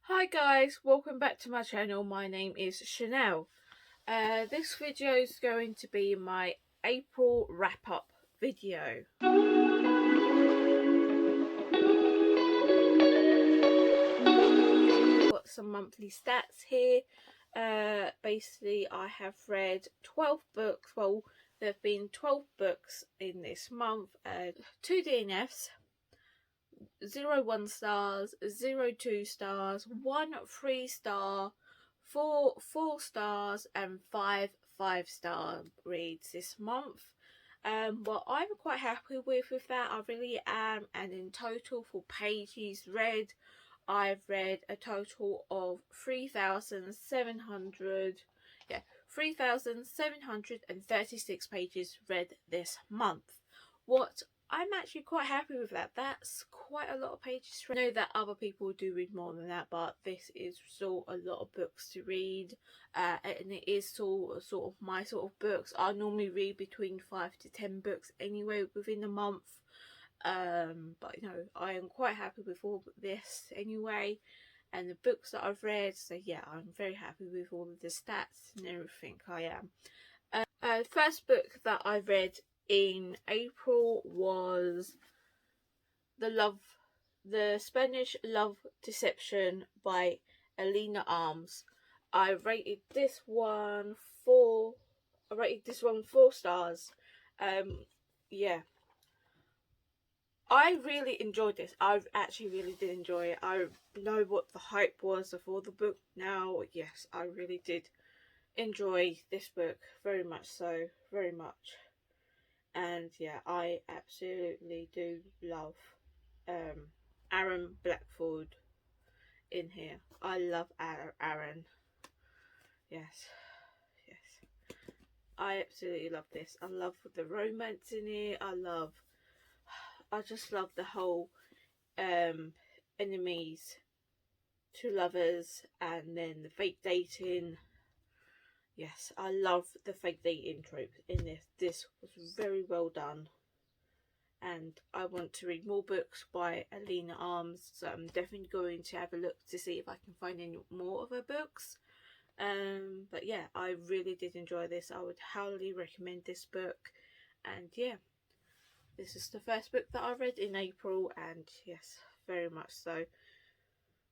Hi guys, welcome back to my channel. My name is Chanel. This video is going to be my April wrap-up video. Got some monthly stats here. Basically I have read 12 books. Well, there have been 12 books in this month. 2 DNFs, 0 1 stars, 0 2 stars, 1 3 star, 4 4 stars, and 5 5-star reads this month. What I'm quite happy with that, I really am. And in total for pages read, I've read a total of 3,736 pages read this month. What I'm actually quite happy with that. That's quite a lot of pages. I know that other people do read more than that, but this is still a lot of books to read, and it is sort of my sort of books. I normally read between 5 to 10 books anyway within a month. But you know, I am quite happy with all this anyway, and the books that I've read. So yeah, I'm very happy with all of the stats and everything. I am. The first book that I read in April was the Spanish Love Deception by Elena Arms. I rated this one 4 stars. Yeah, I really enjoyed this. I actually really did enjoy it. I know what the hype was before the book now. Yes, I really did enjoy this book very much so, very much. And yeah, I absolutely do love Aaron Blackford in here. I love Aaron. Yes, yes. I absolutely love this. I love the romance in it. I just love the whole enemies to lovers and then the fake dating. Yes, I love the fake dating trope in this. This was very well done. And I want to read more books by Elena Arms, so I'm definitely going to have a look to see if I can find any more of her books. But yeah, I really did enjoy this. I would highly recommend this book. And yeah, this is the first book that I read in April, and yes, very much so.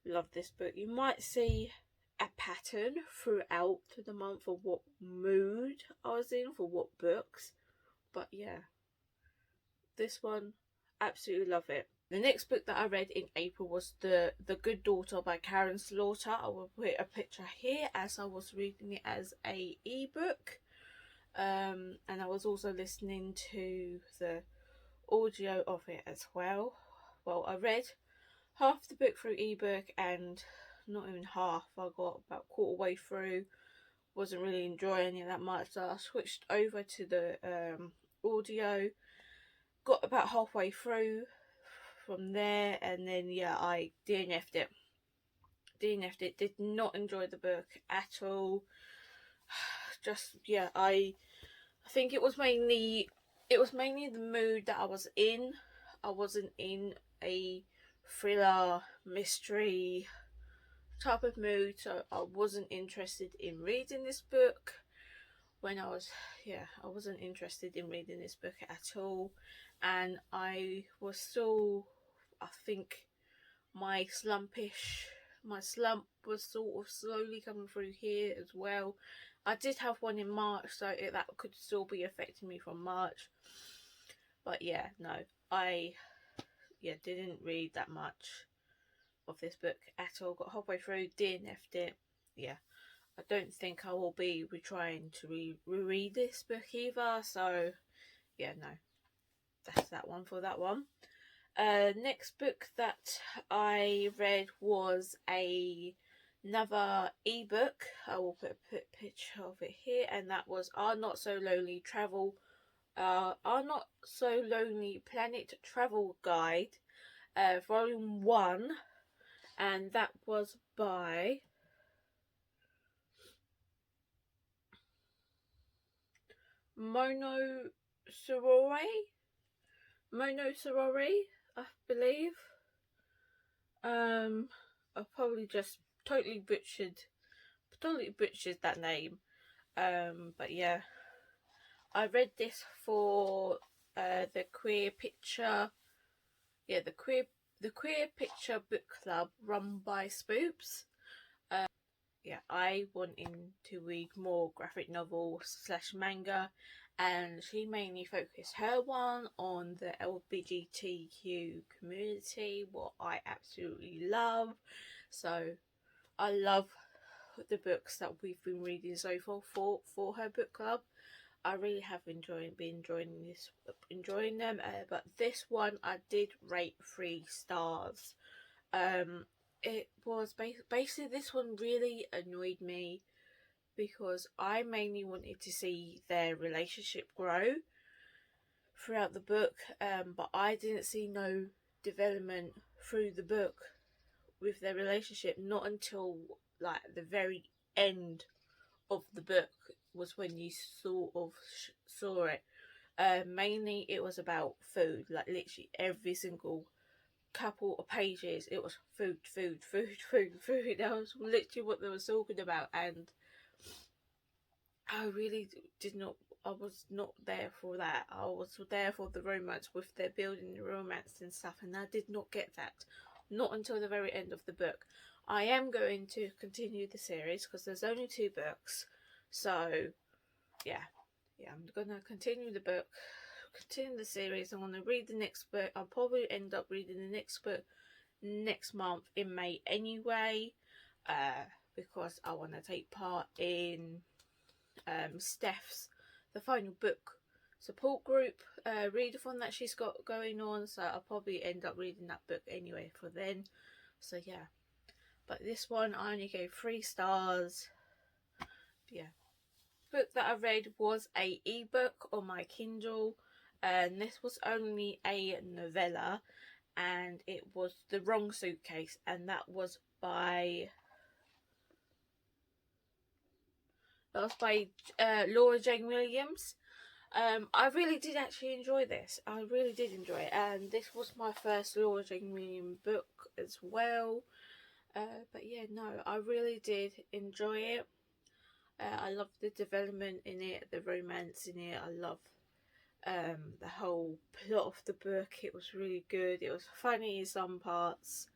Love this book. You might see a pattern throughout the month of what mood I was in for what books, but yeah, this one, absolutely love it. The next book that I read in April was The Good Daughter by Karen Slaughter. I will put a picture here as I was reading it as a ebook, and I was also listening to the audio of it as well. Well, I read half the book through ebook and not even half. I got about quarter way through. Wasn't really enjoying it that much, so I switched over to the audio. Got about halfway through from there, and then yeah, I DNF'd it. Did not enjoy the book at all. Just yeah, I think it was mainly the mood that I was in. I wasn't in a thriller mystery type of mood, so I wasn't interested in reading this book. I wasn't interested in reading this book at all, and I think my slump was sort of slowly coming through here as well. I did have one in March, so that could still be affecting me from March. But yeah, no, I didn't read that much of this book at all. Got halfway through, DNF'd it. Yeah, I don't think I will be trying to reread this book either. So yeah, no, that's that one for that one. Next book that I read was another ebook. I will put a picture of it here, and that was Are Not So Lonely Planet Travel Guide, Volume 1, and that was by Mono Sorori, I believe. I probably just totally butchered that name. But yeah, I read this for the queer picture. Yeah, the queer picture book club run by Spoops. Yeah, I wanted to read more graphic novel / manga, and she mainly focused her one on the LGBTQ community, what I absolutely love. So I love the books that we've been reading so far for her book club. I really have been enjoying them. But this one I did rate 3 stars. It was basically, this one really annoyed me because I mainly wanted to see their relationship grow throughout the book, but I didn't see no development through the book with their relationship, not until like the very end of the book was when you sort of saw it. Mainly it was about food, like literally every single couple of pages it was food. That was literally what they were talking about, and I really did not, I was not there for that. I was there for the romance, with their building the romance and stuff, and I did not get that, not until the very end of the book. I am going to continue the series because there's only 2 books, so yeah, I'm gonna continue the series. I'm gonna read the next book. I'll probably end up reading the next book next month in May anyway, because I want to take part in Steph's the final book support group readathon that she's got going on, so I'll probably end up reading that book anyway for then. So yeah, but this one I only gave 3 stars. Yeah, book that I read was a ebook on my Kindle, and this was only a novella, and it was The Wrong Suitcase, and that was by Laura Jane Williams. I really did actually enjoy this. I really did enjoy it, and this was my first Laura Jane Williams book as well. But yeah, no, I really did enjoy it. I love the development in it, the romance in it. I love the whole plot of the book. It was really good. It was funny in some parts,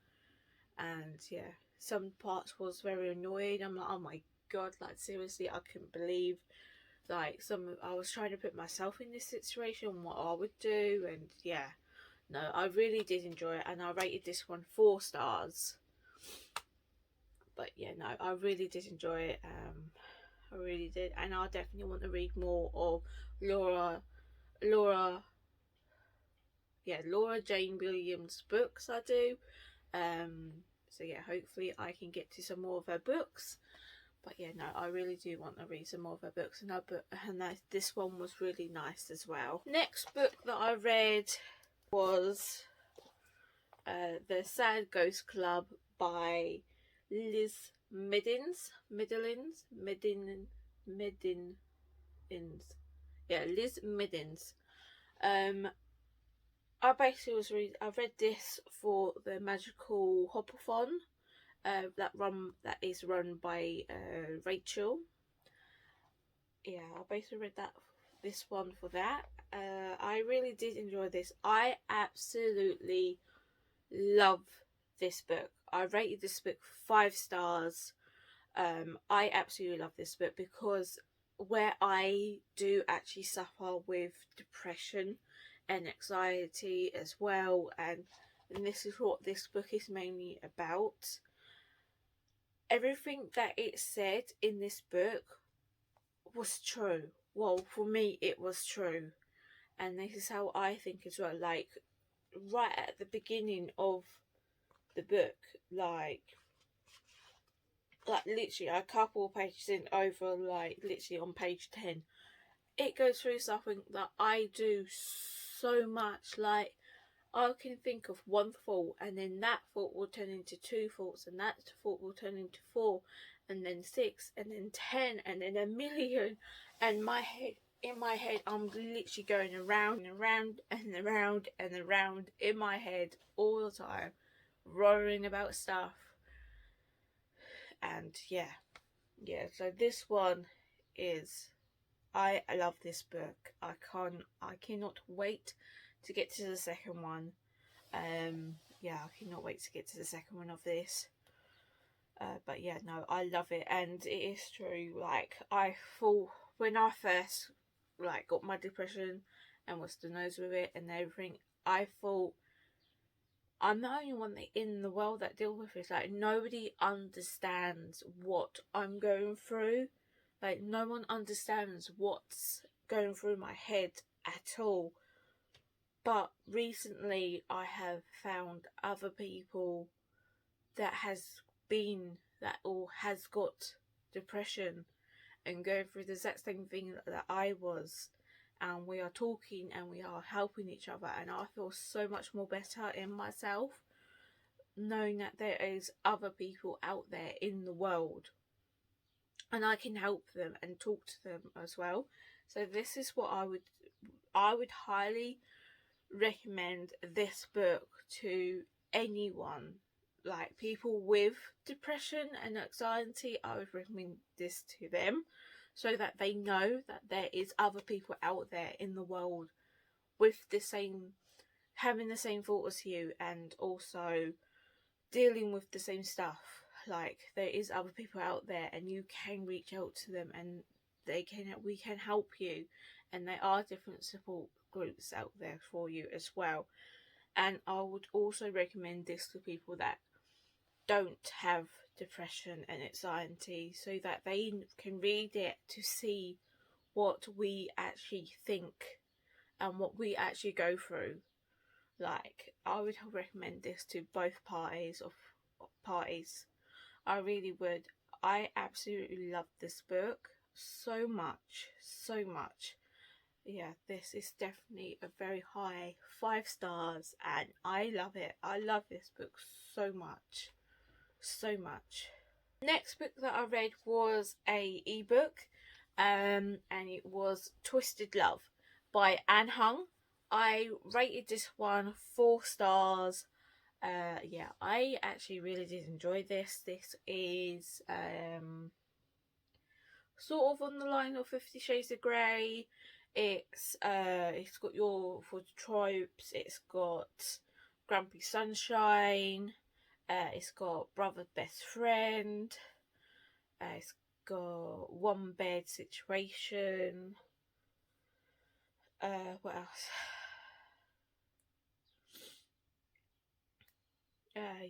and yeah, some parts was very annoying. I'm like, oh my god, like seriously, I couldn't believe, like, I was trying to put myself in this situation, what I would do, and yeah, no, I really did enjoy it, and I rated this one 4 stars. But yeah, no, I really did enjoy it. I really did, and I definitely want to read more of Laura Jane Williams books. I do. So yeah, hopefully I can get to some more of her books. But yeah, no, I really do want to read some more of her books, and this one was really nice as well. Next book that I read was The Sad Ghost Club by Liz Middins. Yeah, Liz Middins. I read this for the Magical Hopathon that is run by Rachel. Yeah, I basically read this one for that. I really did enjoy this. I absolutely love this book. I rated this book 5 stars. I absolutely love this book because where I do actually suffer with depression and anxiety as well, and this is what this book is mainly about. Everything that it said in this book was true. Well, for me it was true, and this is how I think as well. Like, right at the beginning of the book, like literally a couple of pages in, over like literally on page 10, it goes through something that I do so much. Like, I can think of one thought, and then that thought will turn into 2 thoughts, and that thought will turn into 4, and then 6, and then 10, and then 1,000,000. And in my head, I'm literally going around and around and around and around in my head all the time, worrying about stuff. And yeah, so this one is, I love this book. I cannot wait to get to the second one. Yeah, I cannot wait to get to the second one of this. But yeah, no, I love it, and it is true. Like, I thought when I first got my depression and was diagnosed with it and everything, I thought I'm the only one in the world that deals with it. Like, nobody understands what I'm going through. Like, no one understands what's going through my head at all. But recently I have found other people that has got depression and going through the exact same thing that I was, and we are talking and we are helping each other, and I feel so much more better in myself knowing that there is other people out there in the world and I can help them and talk to them as well. So this is what I would highly recommend this book to anyone, like people with depression and anxiety. I would recommend this to them so that they know that there is other people out there in the world with having the same thought as you, and also dealing with the same stuff. Like, there is other people out there and you can reach out to them and we can help you, and there are different support groups out there for you as well. And I would also recommend this to people that don't have depression and anxiety, so that they can read it to see what we actually think and what we actually go through. Like, I would recommend this to both parties. I really would. I absolutely love this book so much, so much. Yeah, this is definitely a very high 5 stars, and I love it. I love this book so much, so much. Next book that I read was a ebook, and it was Twisted Love by Anne Hung. I rated this one 4 stars. Yeah, I actually really did enjoy this. This is sort of on the line of 50 Shades of Grey. It's got your for the tropes. It's got Grumpy Sunshine. It's got brother best friend. It's got one bed situation. What else?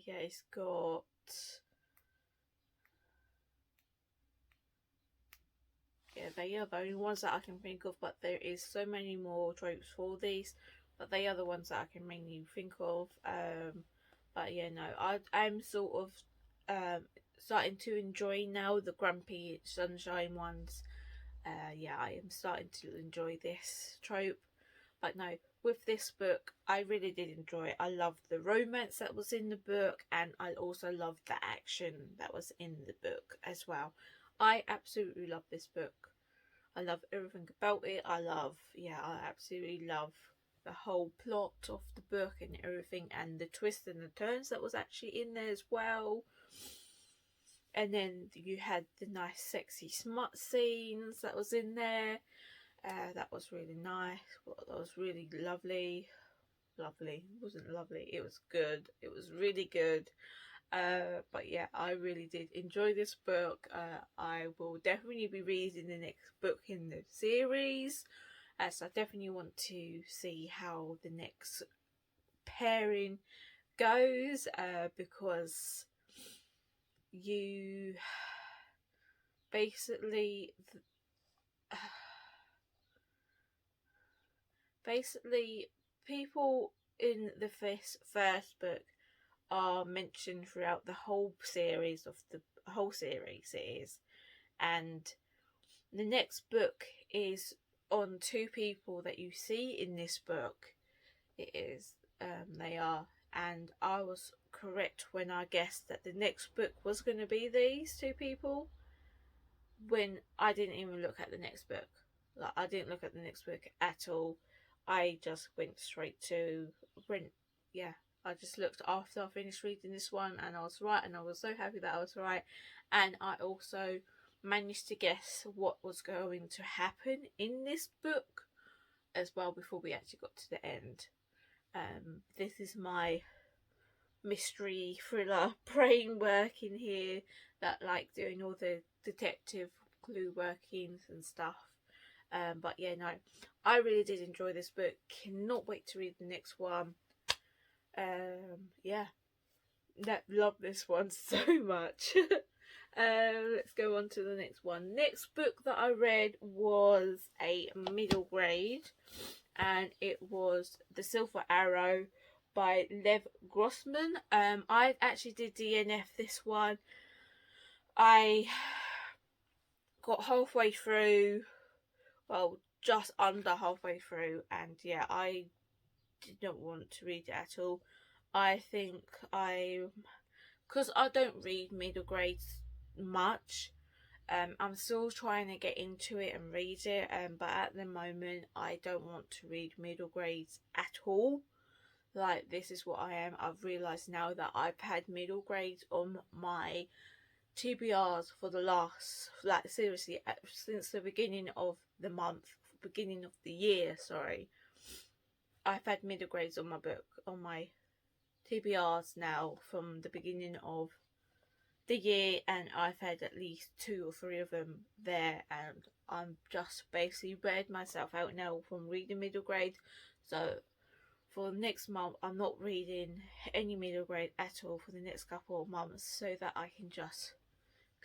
Yeah, it's got they are the only ones that I can think of, but there is so many more tropes for these, but they are the ones that I can mainly think of. But yeah, no, I'm sort of starting to enjoy now the Grumpy Sunshine ones. Yeah, I am starting to enjoy this trope. But no, with this book, I really did enjoy it. I loved the romance that was in the book, and I also loved the action that was in the book as well. I absolutely love this book. I love everything about it. I absolutely love the whole plot of the book and everything, and the twists and the turns that was actually in there as well. And then you had the nice sexy smut scenes that was in there. That was really nice. That was really lovely. Lovely. It wasn't lovely. It was good. It was really good. But yeah, I really did enjoy this book. I will definitely be reading the next book in the series, as I definitely want to see how the next pairing goes, because you basically people in the first book are mentioned throughout the whole series and the next book is on 2 people that you see in this book. It is they are, and I was correct when I guessed that the next book was going to be these 2 people, when I didn't even look at the next book. Like, I didn't look at the next book at all. I just went straight to I just looked after I finished reading this one, and I was right, and I was so happy that I was right. And I also managed to guess what was going to happen in this book as well before we actually got to the end. This is my mystery thriller brain working here, that like doing all the detective clue workings and stuff. But yeah, no, I really did enjoy this book. Cannot wait to read the next one. Yeah, love this one so much. Let's go on to the next one. Next book that I read was a middle grade, and it was The Silver Arrow by Lev Grossman. I actually did DNF this one. I got halfway through, well, just under halfway through, and yeah, I did not want to read it at all. I think because I don't read middle grades much, I'm still trying to get into it and read it, but at the moment I don't want to read middle grades at all. Like, this is what I am. I've realised now that I've had middle grades on my TBRs for the last, like, seriously, since the beginning of the month, beginning of the year, sorry. I've had middle grades on my book, on my TBRs now from the beginning of the year, and I've had at least 2 or 3 of them there, and I'm just basically read myself out now from reading middle grade. So for the next month, I'm not reading any middle grade at all for the next couple of months, so that I can just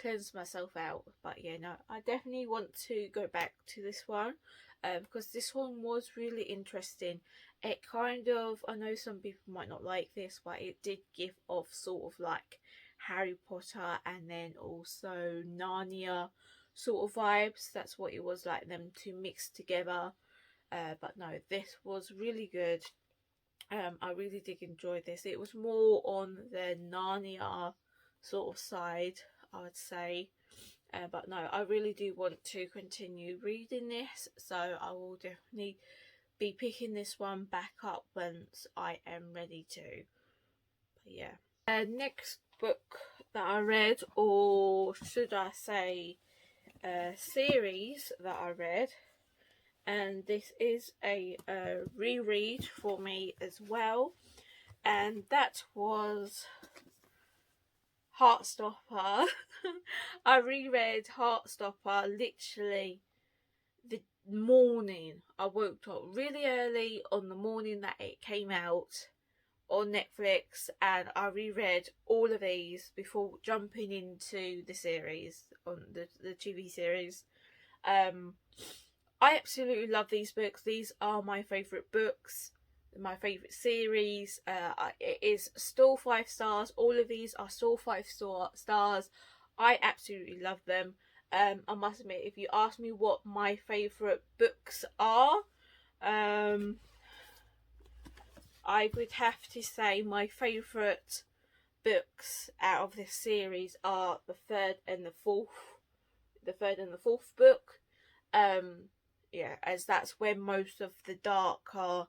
cleanse myself out. But yeah, no, I definitely want to go back to this one, because this one was really interesting. It kind of, I know some people might not like this, but it did give off sort of like Harry Potter and then also Narnia sort of vibes. That's what it was like, them two mixed together. But no, this was really good. I really did enjoy this. It was more on the Narnia sort of side, I would say. But no, I really do want to continue reading this, so I will definitely be picking this one back up once I am ready to. But yeah. Next book that I read, or should I say series that I read, and this is a reread for me as well, and that was Heartstopper. I reread Heartstopper literally the morning I woke up, really early on the morning that it came out on Netflix, and I reread all of these before jumping into the series, on the TV series. I absolutely love these books. These are my favourite books, my favourite series. It is still 5 stars. All of these are still 5 stars. I absolutely love them. I must admit, if you ask me what my favourite books are, I would have to say my favourite books out of this series are the third and the fourth book. Yeah, as that's where most of the darker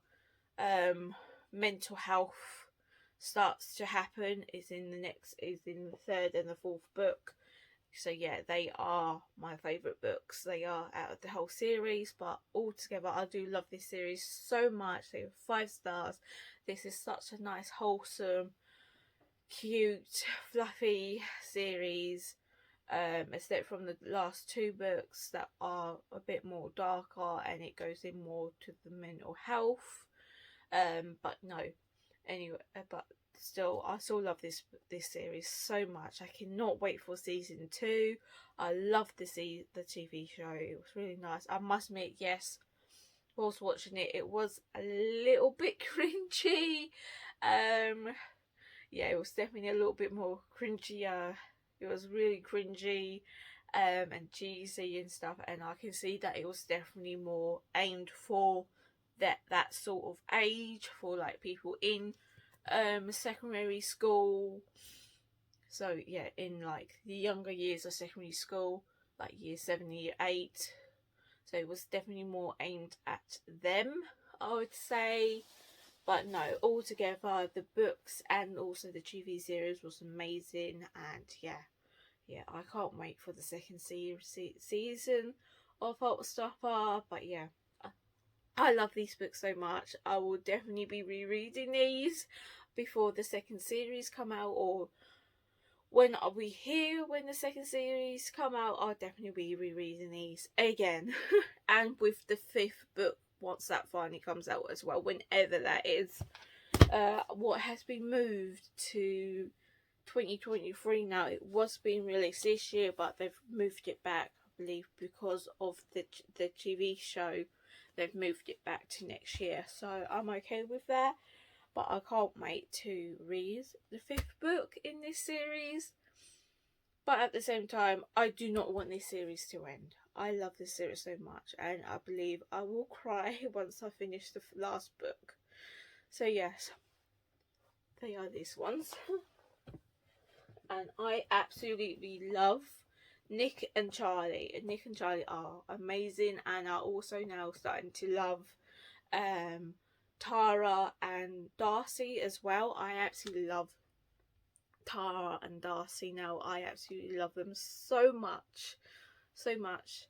mental health starts to happen, is in the third and the fourth book. So yeah, they are my favourite books. They are out of the whole series, but altogether I do love this series so much. They are 5 stars. This is such a nice, wholesome, cute, fluffy series. Except from the last 2 books that are a bit more darker, and it goes in more to the mental health. But no, anyway, but still, I still love this series so much. I cannot wait for season 2. I love the TV show. It was really nice. I must admit, yes, whilst watching it, it was a little bit cringy. Yeah, it was definitely a little bit more cringy. It was really cringy and cheesy and stuff, and I can see that it was definitely more aimed for that sort of age, for like people in secondary school. So yeah, in like the younger years of secondary school, like year 7, year 8. So it was definitely more aimed at them, I would say. But no, altogether the books and also the TV series was amazing, and yeah, I can't wait for the second season of Heartstopper. But yeah, I love these books so much. I will definitely be rereading these before the second series come out, or when we hear when the second series come out, I'll definitely be rereading these again. And with the fifth book, once that finally comes out as well, whenever that is. What has been moved to 2023 now. It was being released this year, but they've moved it back, I believe, because of the TV show. They've moved it back to next year, so I'm okay with that. But I can't wait to read the fifth book in this series. But at the same time, I do not want this series to end. I love this series so much, and I believe I will cry once I finish the last book. So yes, they are these ones. And I absolutely love Nick and Charlie. Nick and Charlie are amazing, and are also now starting to love Tara and Darcy as well. I absolutely love Tara and Darcy now. I absolutely love them so much. So much.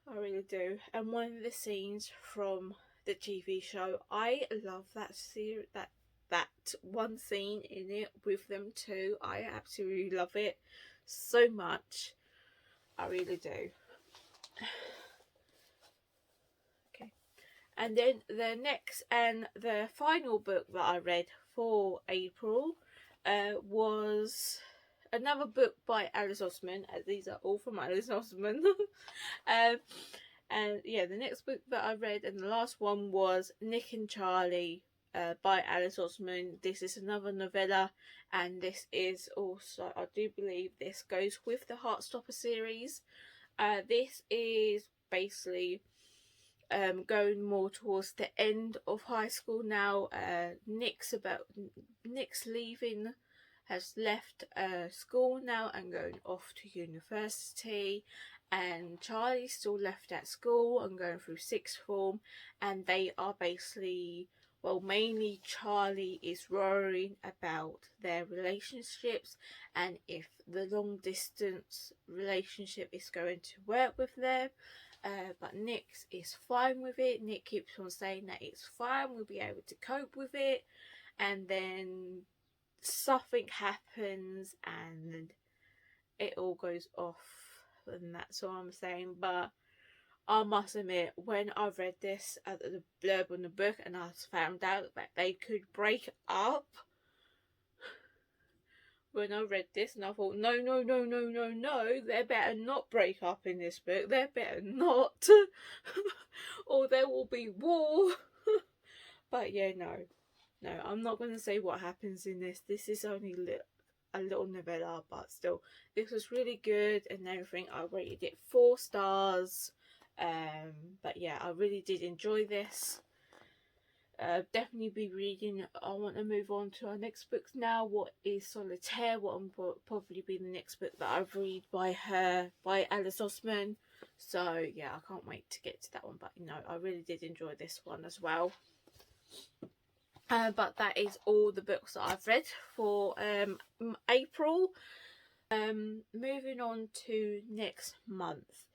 I really do. And one of the scenes from the TV show, I love that series, that one scene in it with them too. I absolutely love it so much. I really do. Okay. And then the next and the final book that I read for April was another book by Alice Osman. These are all from Alice Osman. And yeah, the next book that I read and the last one was Nick and Charlie by Alice Osman. This is another novella, and this is also, I do believe this goes with the Heartstopper series. This is basically going more towards the end of high school now. Nick's leaving, has left school now and going off to university, and Charlie's still left at school and going through sixth form, and they are basically, well, mainly Charlie is worrying about their relationships and if the long distance relationship is going to work with them. But Nick is fine with it. Nick keeps on saying that it's fine, we'll be able to cope with it. And then something happens and it all goes off, and that's all I'm saying. But I must admit, when I read this at the blurb on the book and I found out that they could break up, when I read this, and I thought, no, they better not break up in this book. They better not, or there will be war. But yeah, no, I'm not going to say what happens in this. This is only a little novella, but still, this was really good and everything. I rated it 4 stars. But yeah, I really did enjoy this. Definitely be reading. I want to move on to our next books now. What is Solitaire? What will probably be the next book that I read by Alice Osman. So yeah, I can't wait to get to that one. But I really did enjoy this one as well. But that is all the books that I've read for April. Moving on to next month.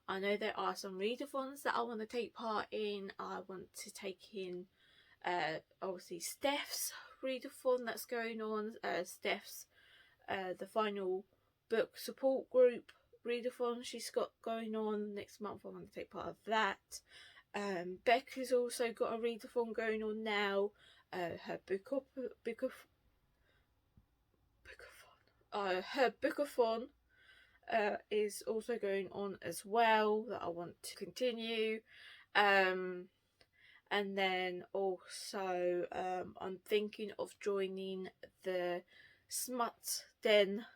I know there are some readathons that I want to take part in. I want to take in obviously Steph's readathon that's going on. Steph's the final book support group readathon she's got going on next month. I want to take part of that. Becca's also got a readathon going on now. Her bookathon is also going on as well, that I want to continue. And then also I'm thinking of joining the Smut Den,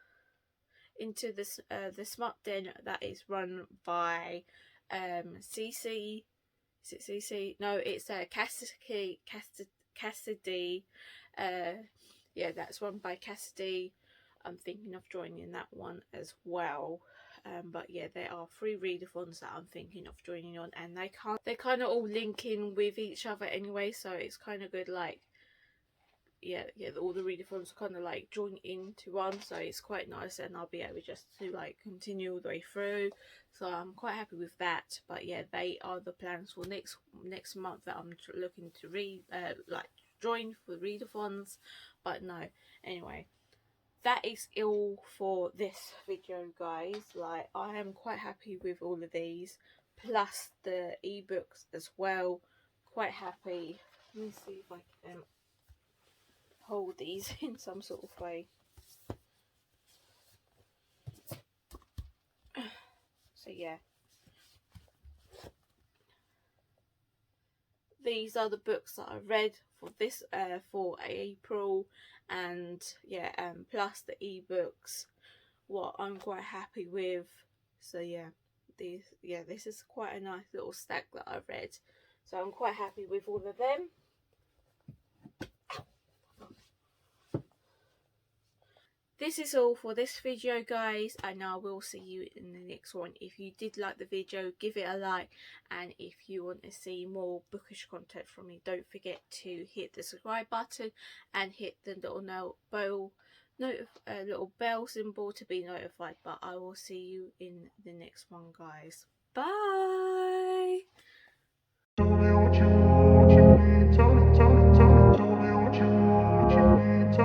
into the Smut Den that is run by Cece. Is it Cece? No, it's Cassidy. Yeah, that's run by Cassidy. I'm thinking of joining that one as well. but yeah, there are 3 readathons that I'm thinking of joining on, and they kind of all link in with each other anyway, so it's kind of good. Like, yeah, all the readathons kind of like join into one, so it's quite nice, and I'll be able just to like continue all the way through. So I'm quite happy with that. But yeah, they are the plans for next month that I'm looking to like join for readathons. But no, anyway, that is all for this video, guys. Like, I am quite happy with all of these, plus the ebooks as well. Quite happy. Let me see if I can hold these in some sort of way. So yeah, these are the books that I read for this for April, and yeah, plus the ebooks, what I'm quite happy with. So yeah, this is quite a nice little stack that I've read, so I'm quite happy with all of them. This is all for this video, guys, and I will see you in the next one. If you did like the video, give it a like, and if you want to see more bookish content from me, don't forget to hit the subscribe button and hit the little bell symbol to be notified. But I will see you in the next one, guys. Bye.